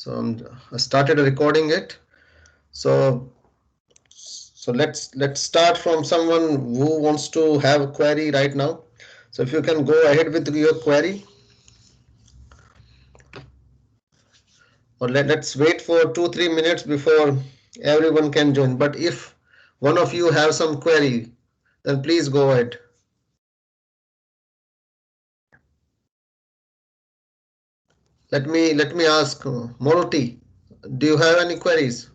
I started recording it. So let's start from someone who wants to have a query right now. So if you can go ahead with your query, or let's wait for 2-3 minutes before everyone can join. But if one of you have some query, then please go ahead. Let me ask Moroti, do you have any queries?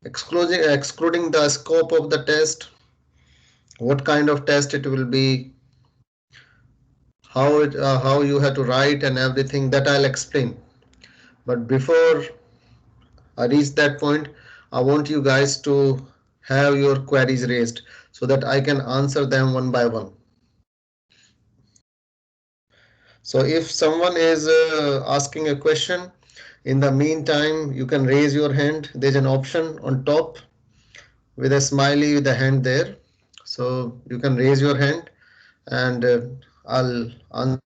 Excluding the scope of the test, what kind of test it will be, how you have to write and everything that I'll explain. But before I reach that point, I want you guys to have your queries raised so that I can answer them one by one. So if someone is asking a question, in the meantime, you can raise your hand. There's an option on top with a smiley with a hand there. So you can raise your hand and I'll answer.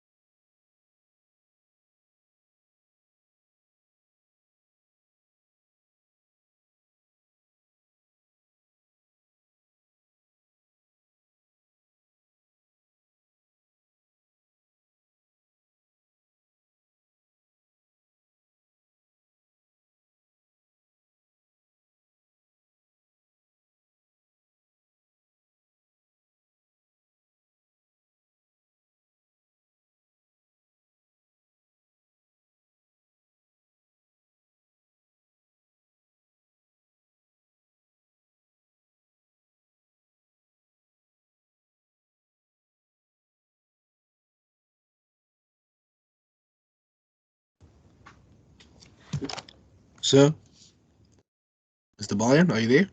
Sir, Mr. Bayan, are you there?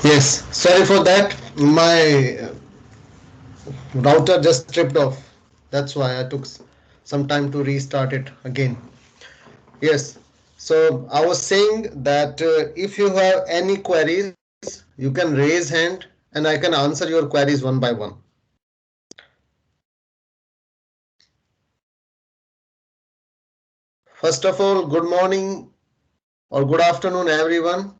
Yes, sorry for that. My router just tripped off. That's why I took some time to restart it again. Yes. So I was saying that if you have any queries, you can raise hand and I can answer your queries one by one. First of all, good morning or good afternoon, everyone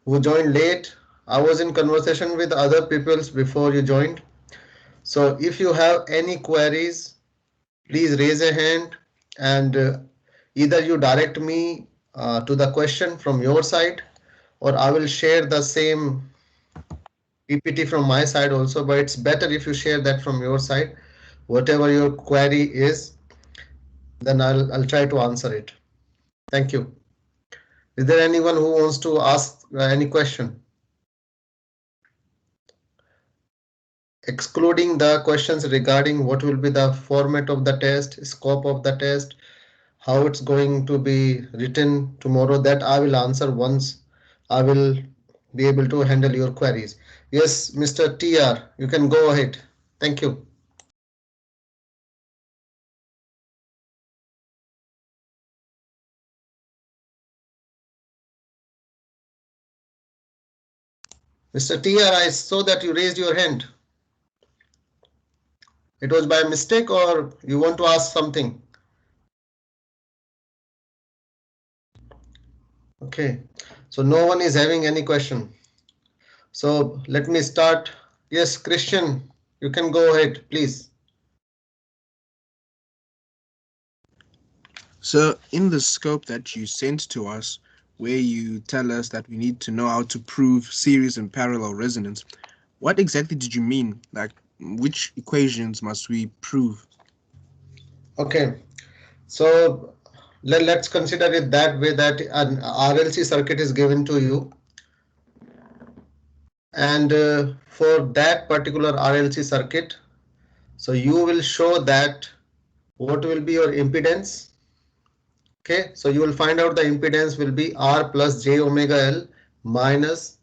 who joined late. I was in conversation with other peoples before you joined. So if you have any queries, please raise a hand and either you direct me to the question from your side or I will share the same PPT from my side also, but it's better if you share that from your side. Whatever your query is, then I'll try to answer it. Thank you. Is there anyone who wants to ask any question? Excluding the questions regarding what will be the format of the test, scope of the test, how it's going to be written tomorrow, that I will answer once I will be able to handle your queries. Yes, Mr. TR, you can go ahead. Thank you. Mr. TR, I saw that you raised your hand. It was by mistake or you want to ask something? Okay, so no one is having any question. So let me start. Yes, Christian, you can go ahead, please. So, in the scope that you sent to us, where you tell us that we need to know how to prove series and parallel resonance, what exactly did you mean? Like, which equations must we prove? Okay, so let's consider it that way, that an RLC circuit is given to you, and for that particular RLC circuit, so you will show that what will be your impedance. Okay, so you will find out the impedance will be R plus j omega L minus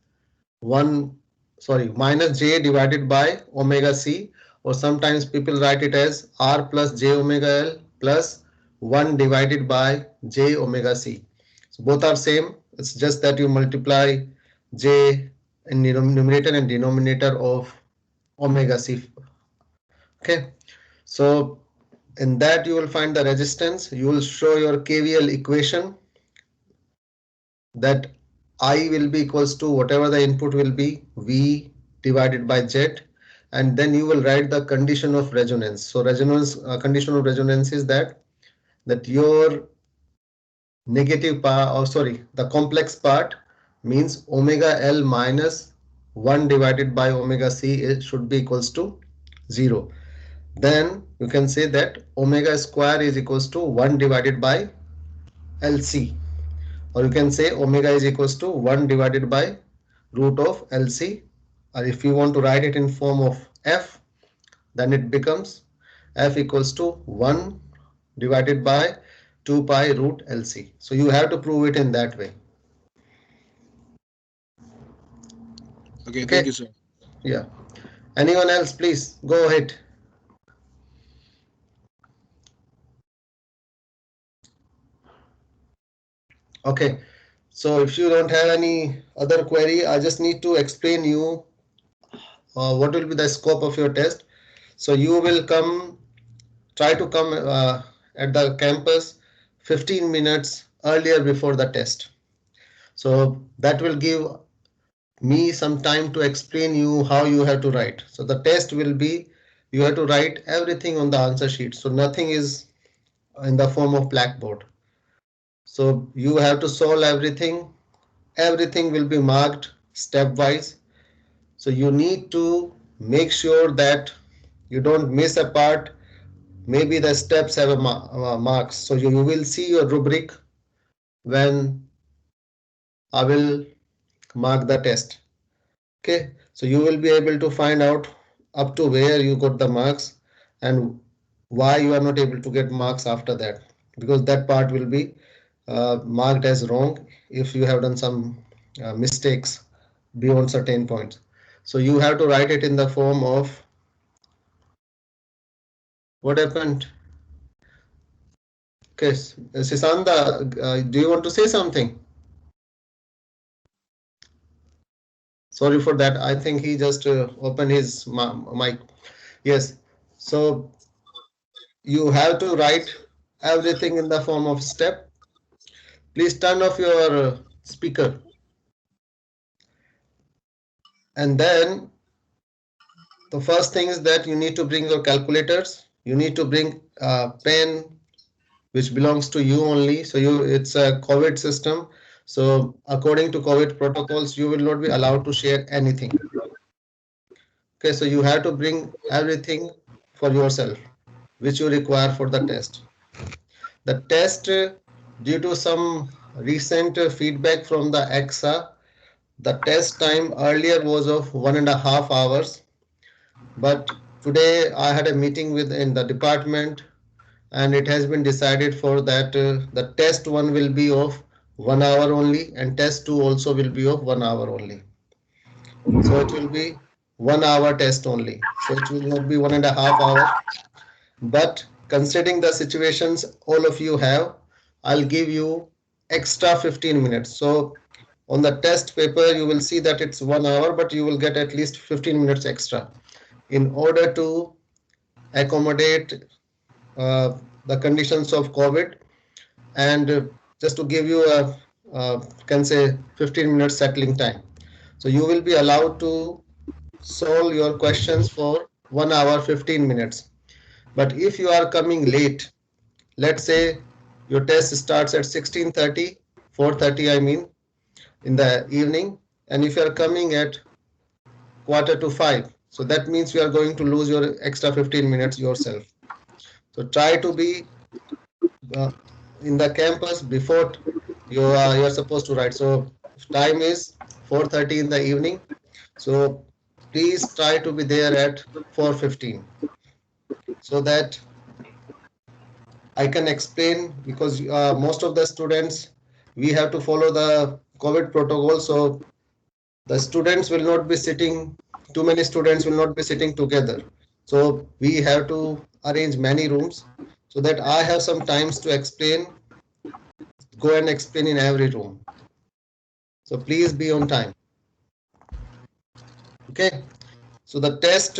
1, sorry, minus j divided by omega c, or sometimes people write it as R plus j omega L plus 1 divided by j omega c. So both are same. It's just that you multiply j in numerator and denominator of omega c. Okay, so in that you will find the resistance. You will show your KVL equation that I will be equals to whatever the input will be, V divided by Z, and then you will write the condition of resonance. So resonance, condition of resonance is that your negative part, or sorry, the complex part means omega L minus 1 divided by omega C, it should be equals to 0. Then you can say that omega square is equals to 1 divided by LC, or you can say omega is equals to 1 divided by root of LC, or if you want to write it in form of F, then it becomes F equals to 1 divided by 2 pi root LC. So you have to prove it in that way. Okay, thank Okay, you, sir. yeah. Anyone else, please go ahead. Okay, so if you don't have any other query, I just need to explain you what will be the scope of your test. So you will try to come at the campus 15 minutes earlier before the test. So that will give me some time to explain you how you have to write. So the test will be, you have to write everything on the answer sheet. So nothing is in the form of blackboard. So you have to solve everything. Everything will be marked stepwise. So you need to make sure that you don't miss a part. Maybe the steps have a marks. So you will see your rubric when I will mark the test. Okay, so you will be able to find out up to where you got the marks and why you are not able to get marks after that, because that part will be marked as wrong if you have done some mistakes beyond certain points. So you have to write it in the form of what happened. Okay, Sisanda, do you want to say something? Sorry for that. I think he just opened his mic. Yes. So you have to write everything in the form of step. Please turn off your speaker. And then the first thing is that you need to bring your calculators. You need to bring a pen which belongs to you only. So it's a COVID system. So according to COVID protocols, you will not be allowed to share anything. Okay, so you have to bring everything for yourself, which you require for the test. The test, due to some recent feedback from the EXA, the test time earlier was of 1.5 hours, but today I had a meeting with in the department, and it has been decided for that the test one will be of 1 hour only, and test two also will be of 1 hour only. So it will be 1 hour test only. So it will not be 1.5 hours. But considering the situations all of you have, I'll give you extra 15 minutes. So on the test paper, you will see that it's 1 hour, but you will get at least 15 minutes extra in order to accommodate the conditions of COVID, and just to give you can say 15 minutes settling time. So you will be allowed to solve your questions for 1 hour 15 minutes. But if you are coming late, let's say your test starts at 16:30, 4:30 I mean, in the evening, and if you are coming at quarter to 5, so that means you are going to lose your extra 15 minutes yourself. So try to be uh, in the campus before you're supposed to write. So time is 4:30 in the evening. So please try to be there at 4:15 so that I can explain, because most of the students, we have to follow the COVID protocol. So the students will not be sitting, too many students will not be sitting together. So we have to arrange many rooms so that I have some times to explain, go and explain in every room. So please be on time. Okay. So the test,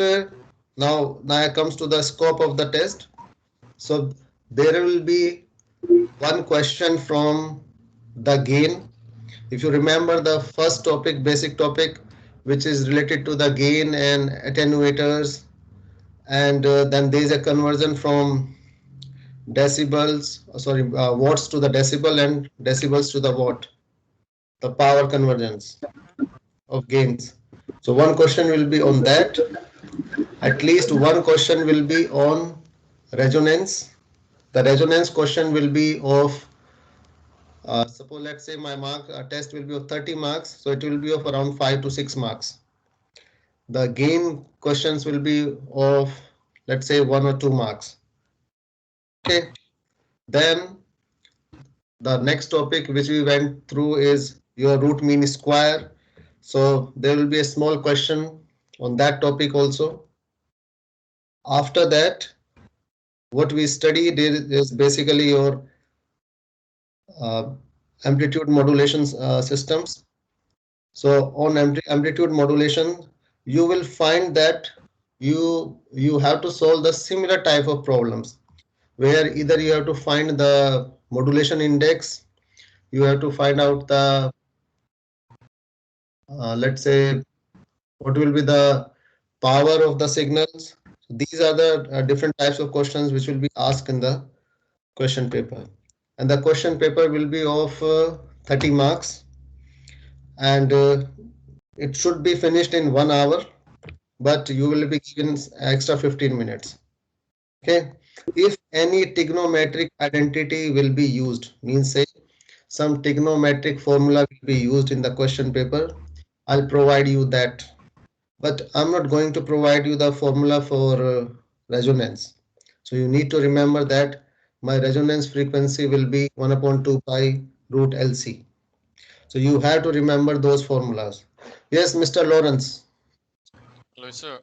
now comes to the scope of the test. So there will be one question from the gain. If you remember the first topic, basic topic, which is related to the gain and attenuators, and then there is a conversion from decibels, watts to the decibel and decibels to the watt, the power convergence of gains. So one question will be on that. At least one question will be on resonance. The resonance question will be of suppose let's say my test will be of 30 marks, so it will be of around 5 to 6 marks. The gain questions will be of, let's say, 1 or 2 marks. Okay. Then the next topic which we went through is your root mean square. So there will be a small question on that topic also. After that, what we studied is basically your uh, amplitude modulation systems. So on amplitude modulation, you will find that you have to solve the similar type of problems, where either you have to find the modulation index, you have to find out the let's say what will be the power of the signals. These are the different types of questions which will be asked in the question paper, and the question paper will be of 30 marks, and it should be finished in 1 hour, but you will be given extra 15 minutes. Okay. If any trigonometric identity will be used, means say some trigonometric formula will be used in the question paper, I'll provide you that. But I'm not going to provide you the formula for resonance. So you need to remember that my resonance frequency will be 1 upon 2 pi root LC. So you have to remember those formulas. Yes, Mr. Lawrence. Hello, sir.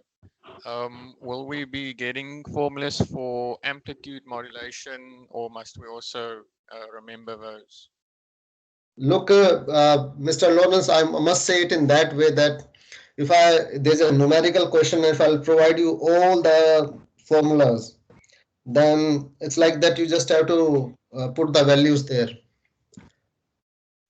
Will we be getting formulas for amplitude modulation, or must we also remember those? Look, Mr. Lawrence, I must say it in that way that if there's a numerical question, if I'll provide you all the formulas, then it's like that you just have to put the values there.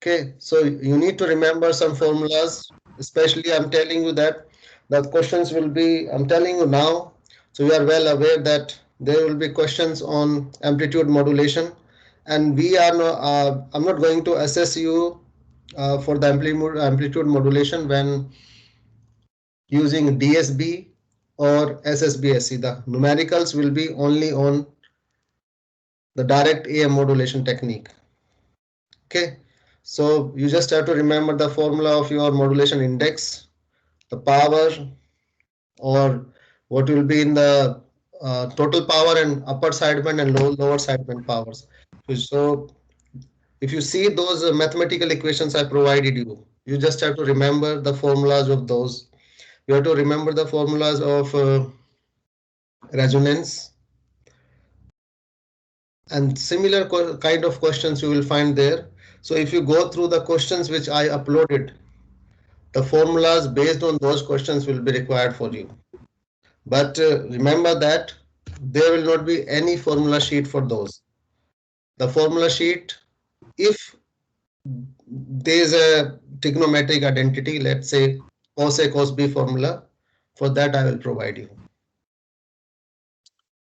Okay, so you need to remember some formulas, especially I'm telling you that the questions will be, I'm telling you now, so you are well aware that there will be questions on amplitude modulation, and I'm not going to assess you for the amplitude modulation when using DSB or SSBSC. The numericals will be only on the direct AM modulation technique. Okay, so you just have to remember the formula of your modulation index, the power, or what will be in the total power and upper sideband and lower sideband powers. So if you see those mathematical equations I provided you, you just have to remember the formulas of those. You have to remember the formulas of resonance and similar kind of questions you will find there. So if you go through the questions which I uploaded, the formulas based on those questions will be required for you. But remember that there will not be any formula sheet for those. The formula sheet, if there is a trigonometric identity, let's say cos A cos B formula, for that I will provide you.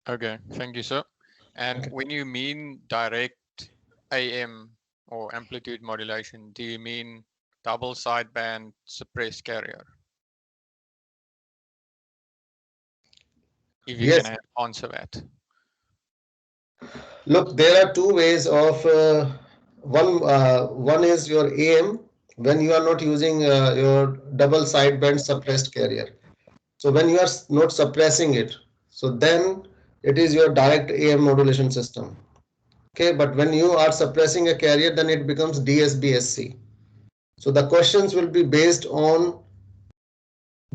Okay, thank you, sir. And Okay. when you mean direct AM or amplitude modulation, do you mean double sideband suppressed carrier? If you Yes, can answer that. look, there are two ways of one is your AM when you are not using your double sideband suppressed carrier. So when you are not suppressing it, so then it is your direct AM modulation system. Okay, but when you are suppressing a carrier, then it becomes DSBSC. So the questions will be based on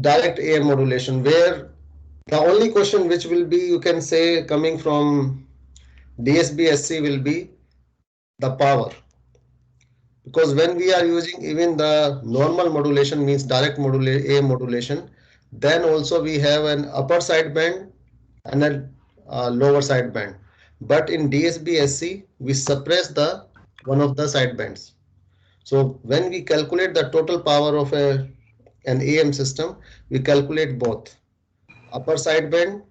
direct AM modulation, where the only question which will be, you can say, coming from DSBSC will be the power. Because when we are using even the normal modulation, means direct AM modulation, then also we have an upper sideband and a lower sideband. But in DSBSC, we suppress the one of the sidebands. So when we calculate the total power of an AM system, we calculate both upper sideband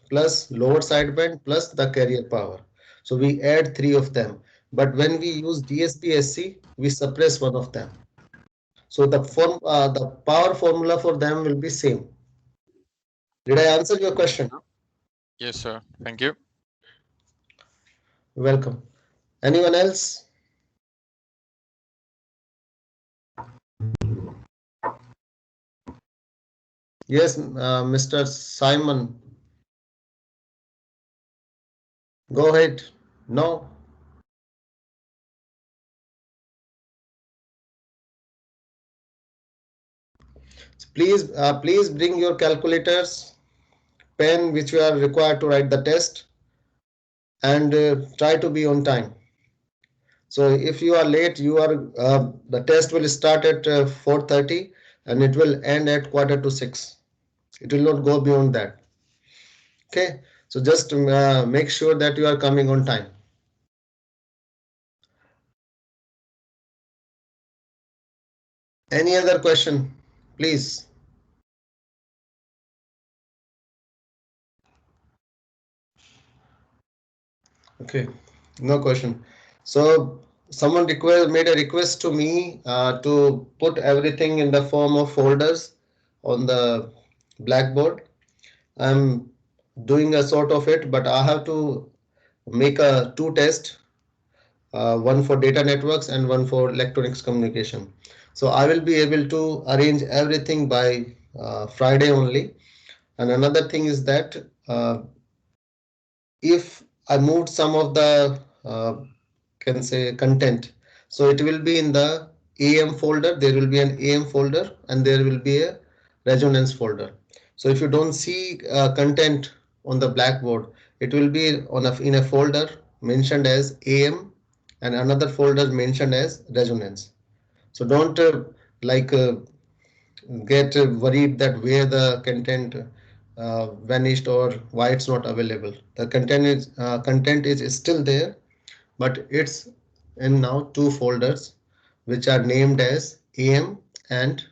plus lower sideband plus the carrier power. So we add three of them. But when we use DSP-SC, we suppress one of them. So the power formula for them will be same. Did I answer your question? Yes, sir. Thank you. Welcome. Anyone else? Yes, Mr. Simon, go ahead. No. Please bring your calculators, pen which you are required to write the test, and try to be on time. So if you are late, the test will start at 4:30 and it will end at quarter to 6. It will not go beyond that. Okay. So just make sure that you are coming on time. Any other question, please? Okay, no question. So someone made a request to me to put everything in the form of folders on the Blackboard. I'm doing a sort of it, but I have to make a two test, one for data networks and one for electronics communication. So I will be able to arrange everything by Friday only. And another thing is that if I moved some of the can say content, so it will be in the AM folder, there will be an AM folder, and there will be a resonance folder. So if you don't see content on the blackboard, it will be on in a folder mentioned as AM and another folder mentioned as resonance. So don't like get worried that where the content vanished or why it's not available. The content is still there, but it's in now two folders which are named as AM and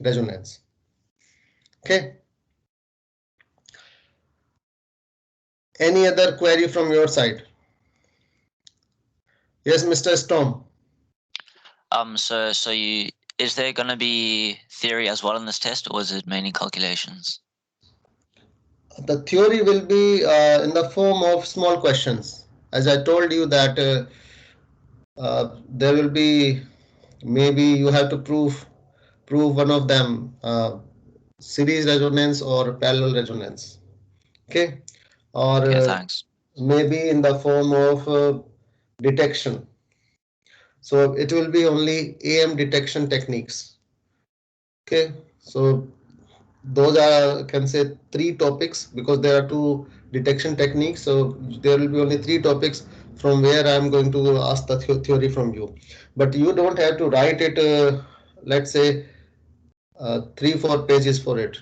resonance. Okay. Any other query from your side? Yes, Mr. Storm. So is there going to be theory as well in this test, or is it mainly calculations? The theory will be in the form of small questions. As I told you that there will be, maybe you have to prove one of them, series resonance or parallel resonance. Okay. Or Thanks. maybe in the form of detection. So it will be only AM detection techniques. Okay. So those are, can say, three topics, because there are two detection techniques. So there will be only three topics from where I am going to ask the theory from you. But you don't have to write it, let's say 3-4 pages for it.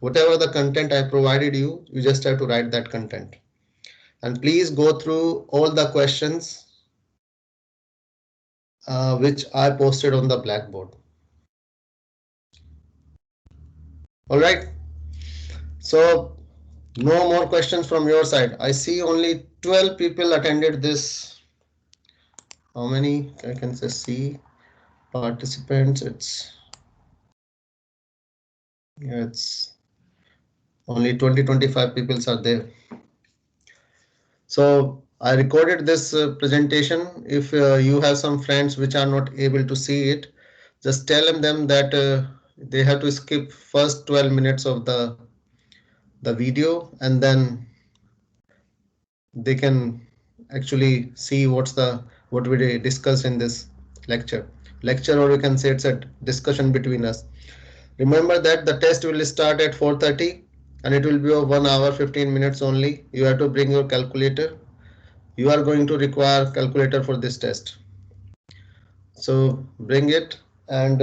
Whatever the content I provided you, you just have to write that content. And please go through all the questions which I posted on the blackboard. All right. So no more questions from your side. I see only 12 people attended this. How many? I can just see participants. It's only 20-25 people are there. So I recorded this presentation. If you have some friends which are not able to see it, just tell them that they have to skip first 12 minutes of the video, and then they can actually see what we discussed in this lecture, or you can say it's a discussion between us. Remember that the test will start at 4:30 and it will be of 1 hour 15 minutes only. You have to bring your calculator. You are going to require calculator for this test. So bring it and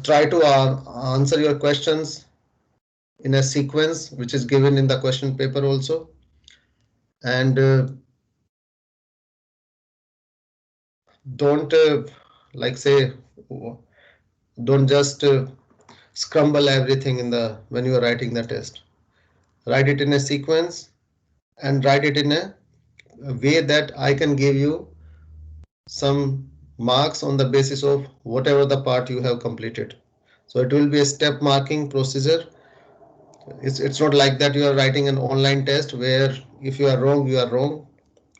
try to answer your questions in a sequence which is given in the question paper also. And don't like say, don't just scramble everything in the when you are writing the test. Write it in a sequence and write it in a way that I can give you some marks on the basis of whatever the part you have completed. So it will be a step marking procedure. It's not like that you are writing an online test where if you are wrong, you are wrong.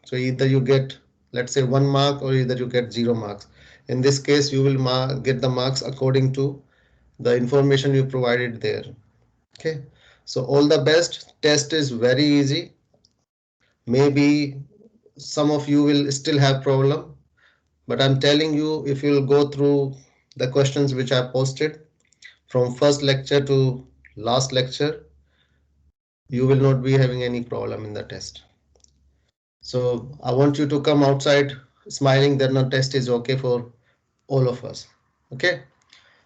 So either you get, let's say, 1 mark, or either you get 0 marks. In this case, you will get the marks according to the information you provided there. Okay. So all the best. Test is very easy. Maybe some of you will still have problem, but I'm telling you, if you'll go through the questions which I posted from first lecture to last lecture, you will not be having any problem in the test. So I want you to come outside smiling that the test is okay for all of us. Okay.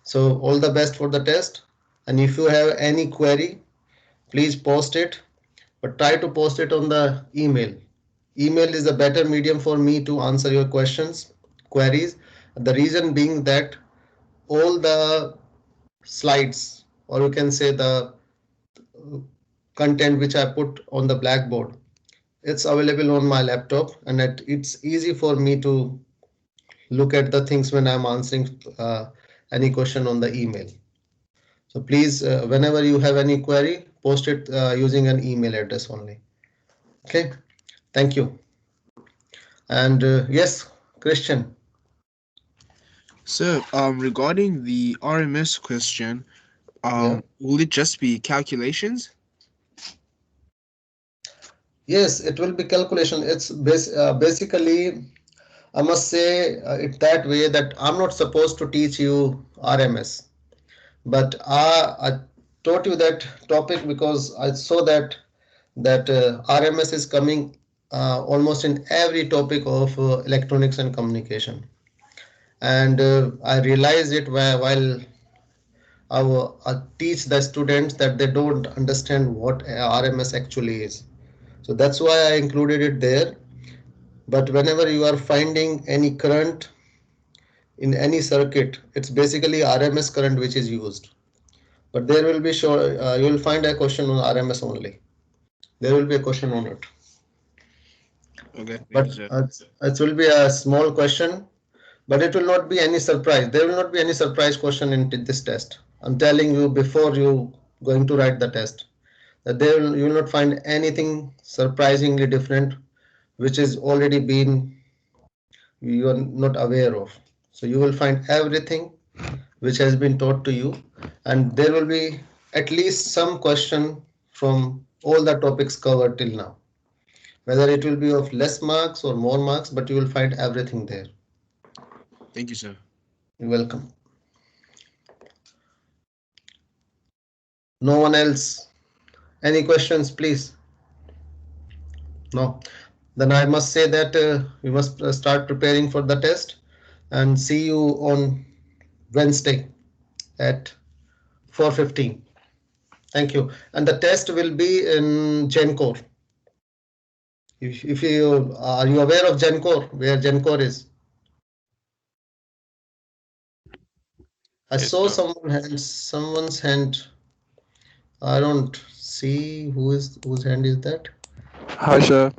So all the best for the test. And if you have any query, please post it, but try to post it on the email. Email is a better medium for me to answer your questions, queries. The reason being that all the slides, or you can say the content which I put on the blackboard, it's available on my laptop, and it's easy for me to look at the things when I'm answering any question on the email. So please, whenever you have any query, post it using an email address only. Okay, thank you. And yes, Christian. So, regarding the RMS question, Yeah. will it just be calculations? Yes, it will be calculation. It's basically I must say it that way that I'm not supposed to teach you RMS, but I taught you that topic because I saw that RMS is coming almost in every topic of electronics and communication, and I realized it while I teach the students that they don't understand what RMS actually is. So that's why I included it there. But whenever you are finding any current in any circuit, it's basically RMS current which is used. But there will be sure you will find a question on RMS only. There will be a question on it. Okay, thank But you, sir. it will be a small question, but it will not be any surprise. There will not be any surprise question in this test. I'm telling you before you going to write the test that you will not find anything surprisingly different which is already been you are not aware of. So you will find everything which has been taught to you, and there will be at least some question from all the topics covered till now. Whether it will be of less marks or more marks, but you will find everything there. Thank you, sir. You're welcome. No one else? Any questions, please? No. Then I must say that we must start preparing for the test and see you on Wednesday at 4:15. Thank you. And the test will be in GenCore. If you are you aware of GenCore, where GenCore is? I Yes, saw sir. someone's hand. I don't see whose hand is that. Hi, sir.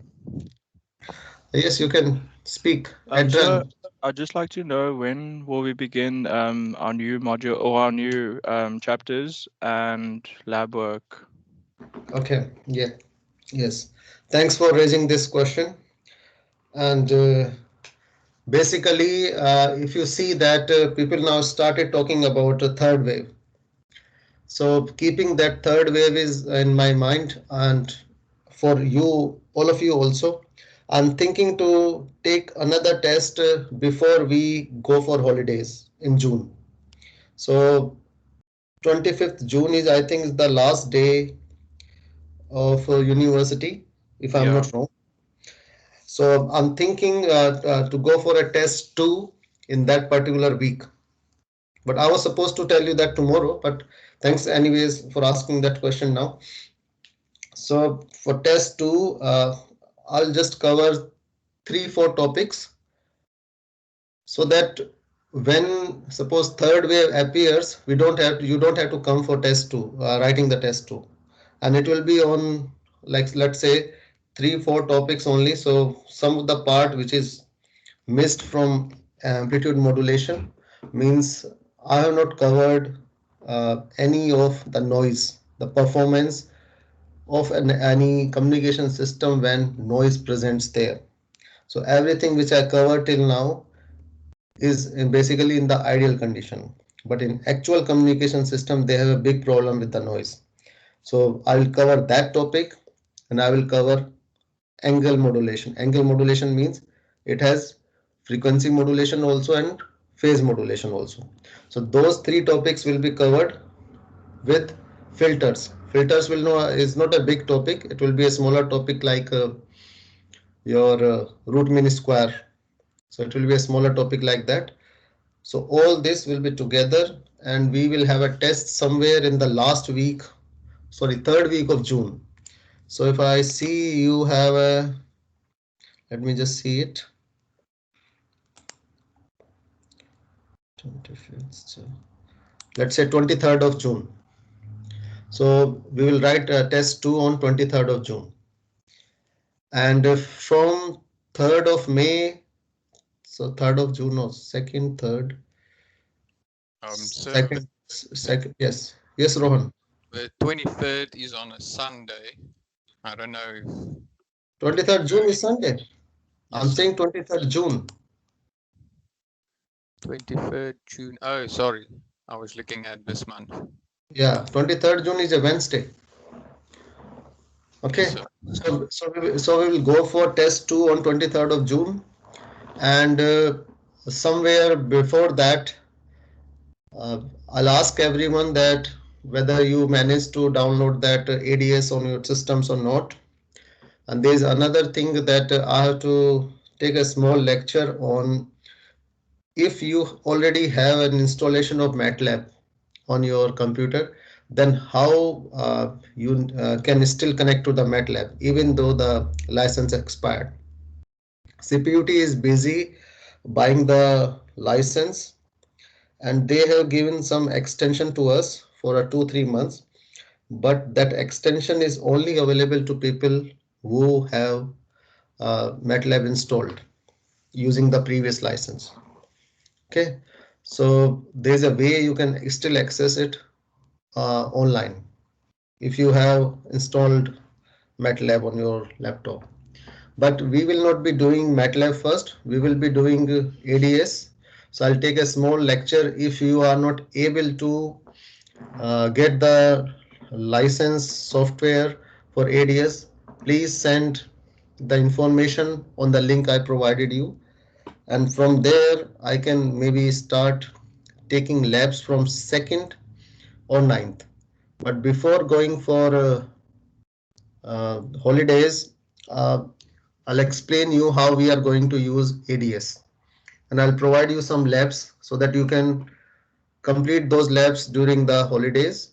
Yes, you can speak. Sir, Adrian. I'd just like to know when will we begin our new module or our new chapters and lab work? Okay. Yeah. Yes. Thanks for raising this question. And basically, if you see that people now started talking about a third wave. So keeping that third wave is in my mind, and for you, all of you also, I'm thinking to take another test before we go for holidays in June. So 25th June is, I think, is the last day of university, if I'm Yeah. not wrong. So I'm thinking to go for a test two in that particular week. But I was supposed to tell you that tomorrow, but thanks anyways for asking that question now. So for test two, I'll just cover 3-4 topics so that when suppose third wave appears, you don't have to come for test two, writing the test two, and it will be on like let's say 3-4 topics only. So some of the part which is missed from amplitude modulation means I have not covered any of the noise, the performance of any communication system when noise presents there. So everything which I covered till now is basically in the ideal condition. But in actual communication system, they have a big problem with the noise. So I will cover that topic, and I will cover angle modulation. Angle modulation means it has frequency modulation also and phase modulation also. So those three topics will be covered with filters. Filters will know is not a big topic. It will be a smaller topic like your root mean square. So it will be a smaller topic like that. So all this will be together, and we will have a test somewhere in the last week, sorry, third week of June. So if I see you have a, let me just see it. 25th, let's say 23rd of June. So we will write test 2 on 23rd of June. And from 3rd of May, so 3rd of June or 2nd, 3rd, Sir, 2nd, yes. Yes, Rohan. the 23rd is on a Sunday. I don't know if 23rd June is Sunday. I'm Yes, sir. saying 23rd June. 23rd June. Oh, sorry. I was looking at this month. Yeah, 23rd June is a Wednesday. Okay, Yes, sir. so we will go for test 2 on 23rd of June, And somewhere before that, I'll ask everyone that whether you managed to download that ADS on your systems or not. And there's another thing that I have to take a small lecture on. If you already have an installation of MATLAB on your computer, then how you can still connect to the MATLAB even though the license expired. CPUT is busy buying the license, and they have given some extension to us for a 2-3 months, but that extension is only available to people who have MATLAB installed using the previous license. Okay, so there's a way you can still access it online if you have installed MATLAB on your laptop. But we will not be doing MATLAB first, we will be doing ADS. So I'll take a small lecture. If you are not able to get the license software for ADS, please send the information on the link I provided you, and from there I can maybe start taking labs from 2nd or 9th. But before going for holidays, I'll explain you how we are going to use ADS, and I'll provide you some labs so that you can complete those labs during the holidays.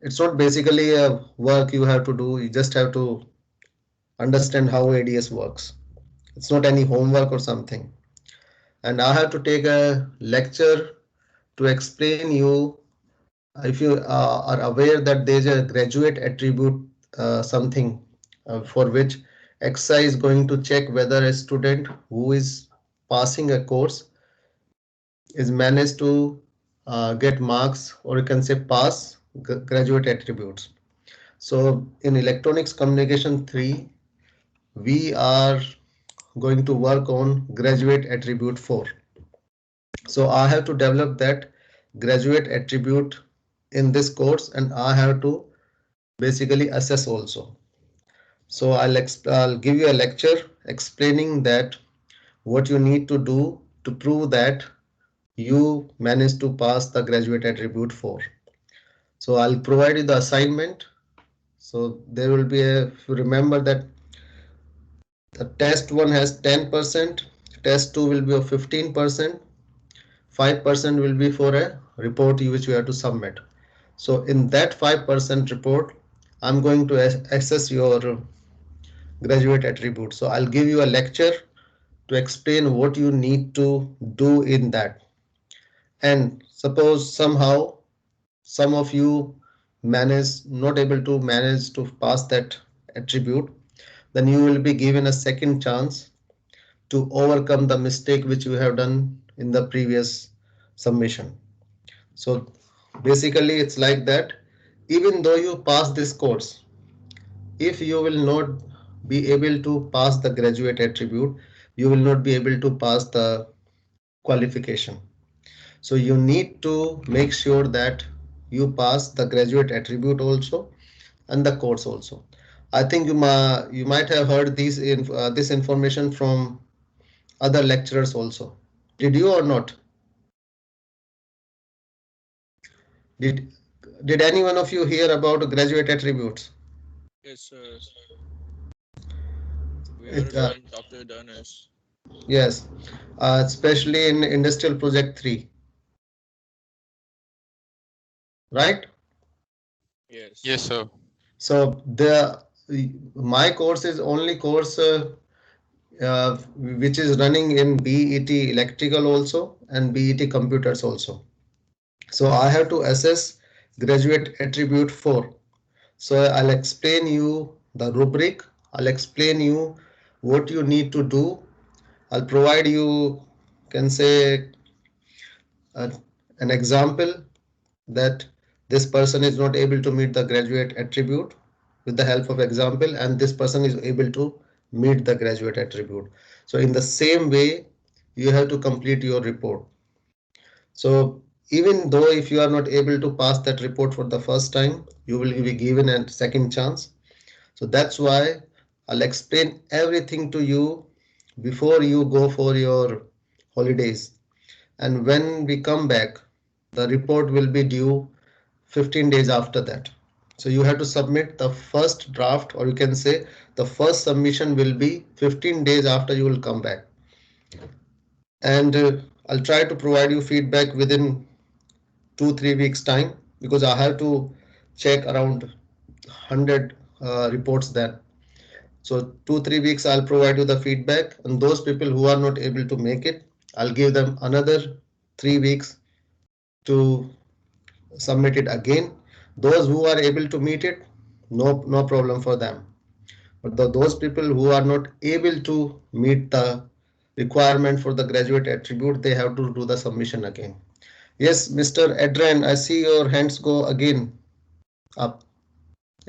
It's not basically a work you have to do, you just have to understand how ADS works. It's not any homework or something. And I have to take a lecture to explain you, if you are aware that there's a graduate attribute something for which XI is going to check whether a student who is passing a course is managed to get marks, or you can say pass graduate attributes. So in electronics communication 3, we are going to work on graduate attribute 4. So I have to develop that graduate attribute in this course, and I have to basically assess also. So I'll give you a lecture explaining that what you need to do to prove that you managed to pass the graduate attribute 4. So I'll provide you the assignment. So there will be a, if you remember that the test 1 has 10%, test 2 will be of 15%, 5% will be for a report which you have to submit. So in that 5% report, I'm going to assess your graduate attribute. So I'll give you a lecture to explain what you need to do in that. And suppose somehow some of you not able to manage to pass that attribute, then you will be given a second chance to overcome the mistake which you have done in the previous submission. So basically it's like that. Even though you pass this course, if you will not be able to pass the graduate attribute, you will not be able to pass the qualification. So you need to make sure that you pass the graduate attribute also and the course also. I think you might have heard this information from other lecturers also. Did you or not? Did did any one of you hear about graduate attributes? Yes, sir. We It, heard it from Dr. Adonis. yes, especially in industrial project 3, right? Yes. Yes, sir. So my course is only course which is running in BET electrical also and BET computers also. So I have to assess graduate attribute 4. So I'll explain you the rubric. I'll explain you what you need to do. I'll provide you, can say, an example that this person is not able to meet the graduate attribute with the help of example, and this person is able to meet the graduate attribute. So in the same way, you have to complete your report. So even though if you are not able to pass that report for the first time, you will be given a second chance. So that's why I'll explain everything to you before you go for your holidays. And when we come back, the report will be due 15 days after that. So you have to submit the first draft, or you can say the first submission will be 15 days after you will come back. And I'll try to provide you feedback within 2-3 weeks time, because I have to check around 100 reports then. So 2-3 weeks I'll provide you the feedback, and those people who are not able to make it, I'll give them another 3 weeks to submit it again. Those who are able to meet it, no problem for them. But those people who are not able to meet the requirement for the graduate attribute, they have to do the submission again. Yes, Mr. Adrian, I see your hands go again up.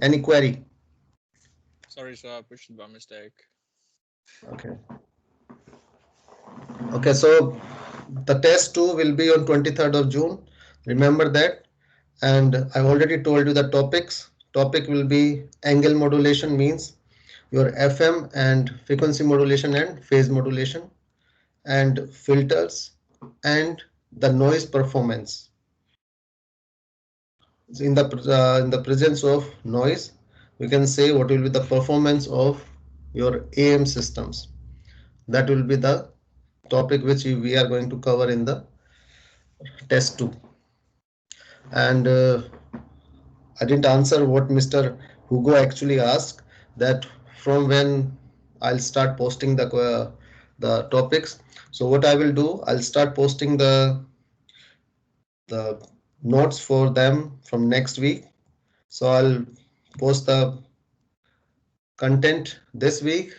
Any query? Sorry, sir, I pushed it by mistake. Okay. Okay, so the test 2 will be on 23rd of June. Remember that. And I've already told you the topics. Topic will be angle modulation, means your FM and frequency modulation and phase modulation, and filters, and the noise performance. In the presence of noise, we can say what will be the performance of your AM systems. That will be the topic which we are going to cover in the test 2. And I didn't answer what Mr. Hugo actually asked, that from when I'll start posting the topics. So what I will do, I'll start posting the notes for them from next week. So I'll post the content this week.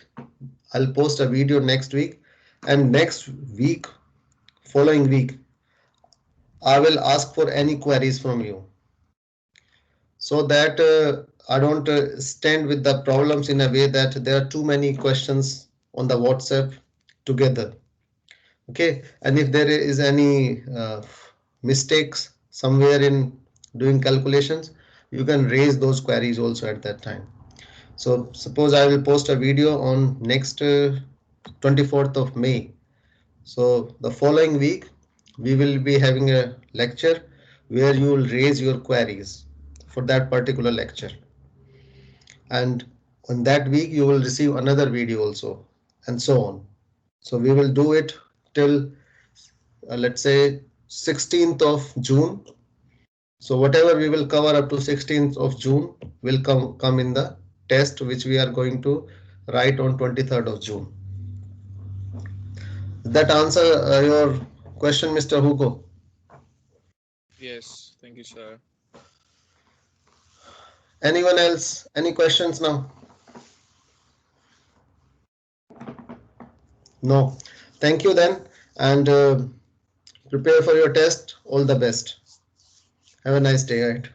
I'll post a video next week, and next week, following week, I will ask for any queries from you, so that I don't stand with the problems in a way that there are too many questions on the WhatsApp together. Okay, and if there is any mistakes somewhere in doing calculations, you can raise those queries also at that time. So suppose I will post a video on next 24th of May. So the following week, we will be having a lecture where you will raise your queries for that particular lecture. And on that week, you will receive another video also, and so on. So we will do it till let's say 16th of June. So whatever we will cover up to 16th of June will come in the test, which we are going to write on 23rd of June. That answer your question, Mr. Hugo? Yes, thank you, sir. Anyone else? Any questions now? No. Thank you then, and prepare for your test. All the best. Have a nice day ahead.